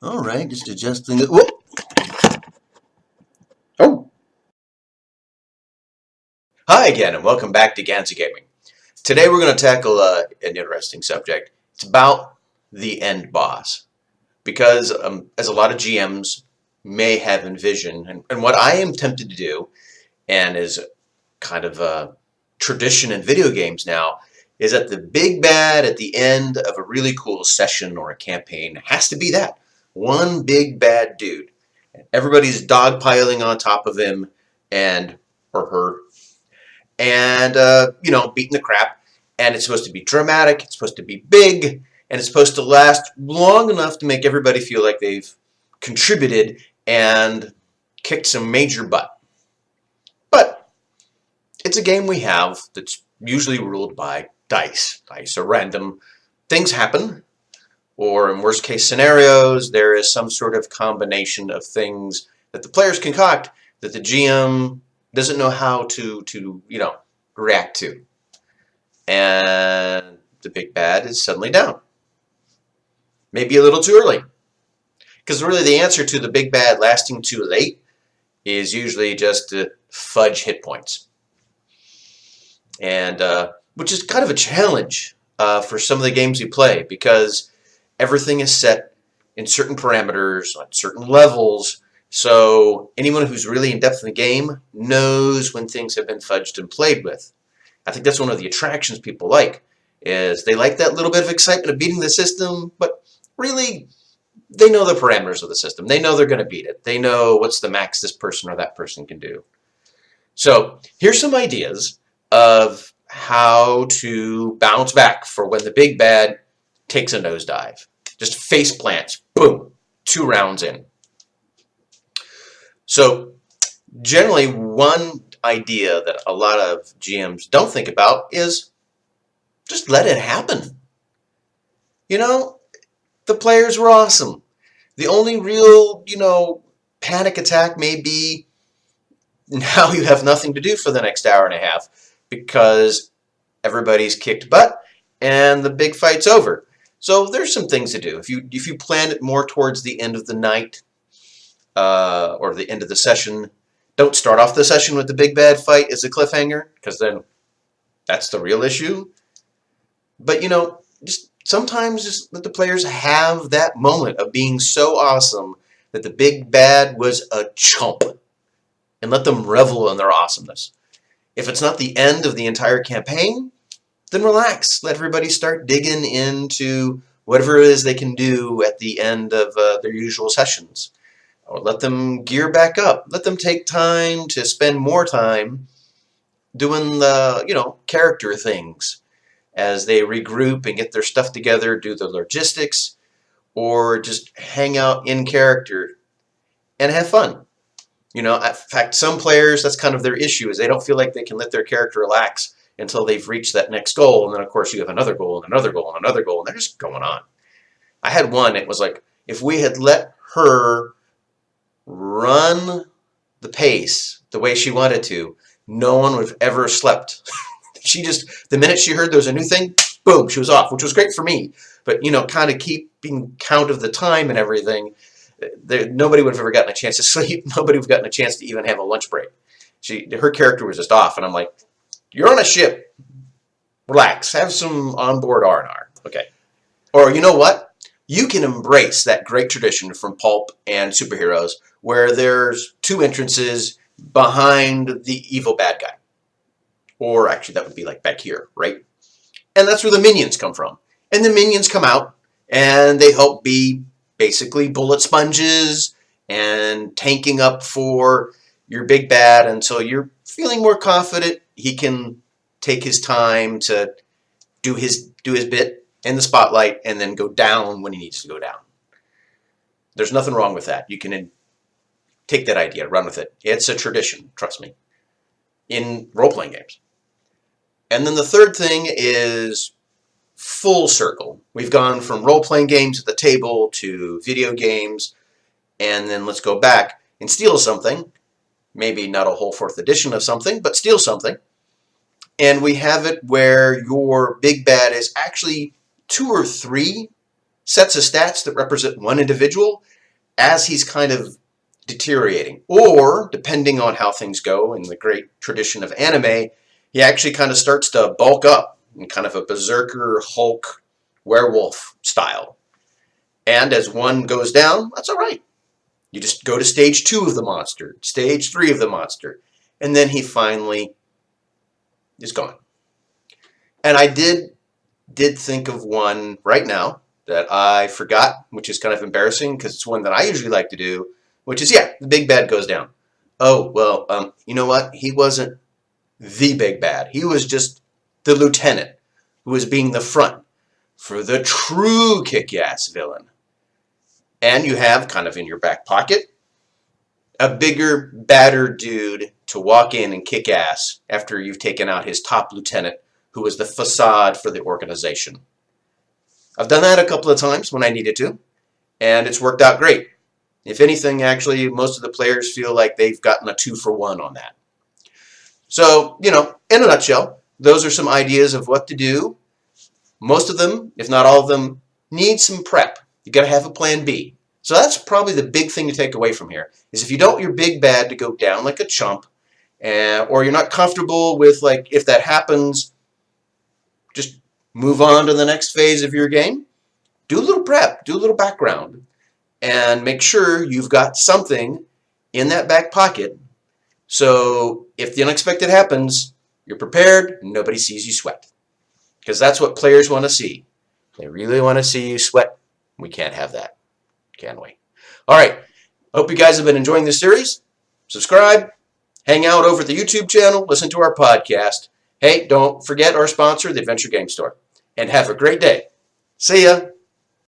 All right, just adjusting it. Whoop. Oh. Hi again, and welcome back to Ganza Gaming. Today we're going to tackle an interesting subject. It's about the end boss. Because as a lot of GMs may have envisioned, and what I am tempted to do, and is kind of a tradition in video games now, is that the big bad at the end of a really cool session or a campaign has to be that. One big bad dude. Everybody's dogpiling on top of him and or her, and beating the crap. And it's supposed to be dramatic. It's supposed to be big, and it's supposed to last long enough to make everybody feel like they've contributed and kicked some major butt. But it's a game we have that's usually ruled by dice. Dice are random. Things happen, or in worst case scenarios, there is some sort of combination of things that the players concoct that the GM doesn't know how to react to. And the big bad is suddenly down. Maybe a little too early. Because really the answer to the big bad lasting too late is usually just to fudge hit points. And which is kind of a challenge for some of the games we play, because everything is set in certain parameters, on certain levels, so anyone who's really in depth in the game knows when things have been fudged and played with. I think that's one of the attractions people like, is they like that little bit of excitement of beating the system, but really they know the parameters of the system. They know they're going to beat it. They know what's the max this person or that person can do. So here's some ideas of how to bounce back for when the big bad takes a nosedive. Just face plants. Boom. 2 rounds in. So generally one idea that a lot of GMs don't think about is just let it happen. The players were awesome. The only real, panic attack may be now you have nothing to do for the next hour and a half because everybody's kicked butt and the big fight's over. So there's some things to do. If you plan it more towards the end of the night or the end of the session, don't start off the session with the big bad fight as a cliffhanger, because then that's the real issue. But sometimes just let the players have that moment of being so awesome that the big bad was a chump, and let them revel in their awesomeness. If it's not the end of the entire campaign, then relax. Let everybody start digging into whatever it is they can do at the end of their usual sessions. Or let them gear back up. Let them take time to spend more time doing the, character things as they regroup and get their stuff together, do the logistics, or just hang out in character and have fun. In fact, some players, that's kind of their issue, is they don't feel like they can let their character relax until they've reached that next goal. And then, of course, you have another goal and another goal and another goal, and they're just going on. I had one, it was like, if we had let her run the pace the way she wanted to, no one would have ever slept. The minute she heard there was a new thing, boom, she was off, which was great for me. But, kind of keeping count of the time and everything, nobody would have ever gotten a chance to sleep. Nobody would have gotten a chance to even have a lunch break. Her character was just off, and I'm like, you're on a ship. Relax. Have some onboard R&R. Okay. Or you know what? You can embrace that great tradition from pulp and superheroes where there's 2 entrances behind the evil bad guy. Or actually, that would be like back here, right? And that's where the minions come from. And the minions come out, and they help be basically bullet sponges and tanking up for your big bad until you're feeling more confident he can take his time to do his bit in the spotlight and then go down when he needs to go down. There's nothing wrong with that. You can take that idea, run with it. It's a tradition, trust me, in role-playing games. And then the third thing is full circle. We've gone from role-playing games at the table to video games, and then let's go back and steal something. Maybe not a whole 4th edition of something, but steal something. And we have it where your big bad is actually 2 or 3 sets of stats that represent one individual, as he's kind of deteriorating. Or, depending on how things go in the great tradition of anime, he actually kind of starts to bulk up in kind of a berserker Hulk werewolf style. And as one goes down, that's all right. You just go to stage 2 of the monster, stage 3 of the monster, and then he finally is gone. And I did think of one right now that I forgot, which is kind of embarrassing because it's one that I usually like to do, which is, yeah, the big bad goes down. Oh, well, you know what? He wasn't the big bad. He was just the lieutenant who was being the front for the true kick-ass villain. And you have, kind of in your back pocket, a bigger, badder dude to walk in and kick ass after you've taken out his top lieutenant, who was the facade for the organization. I've done that a couple of times when I needed to, and it's worked out great. If anything, actually, most of the players feel like they've gotten a 2-for-1 on that. So, in a nutshell, those are some ideas of what to do. Most of them, if not all of them, need some prep. You got to have a plan B. So that's probably the big thing to take away from here, is if you don't want your big bad to go down like a chump, or you're not comfortable with, like, if that happens, just move on to the next phase of your game. Do a little prep, do a little background, and make sure you've got something in that back pocket so if the unexpected happens, you're prepared and nobody sees you sweat. Because that's what players want to see. They really want to see you sweat. We can't have that, can we? All right. Hope you guys have been enjoying this series. Subscribe. Hang out over at the YouTube channel. Listen to our podcast. Hey, don't forget our sponsor, the Adventure Game Store. And have a great day. See ya.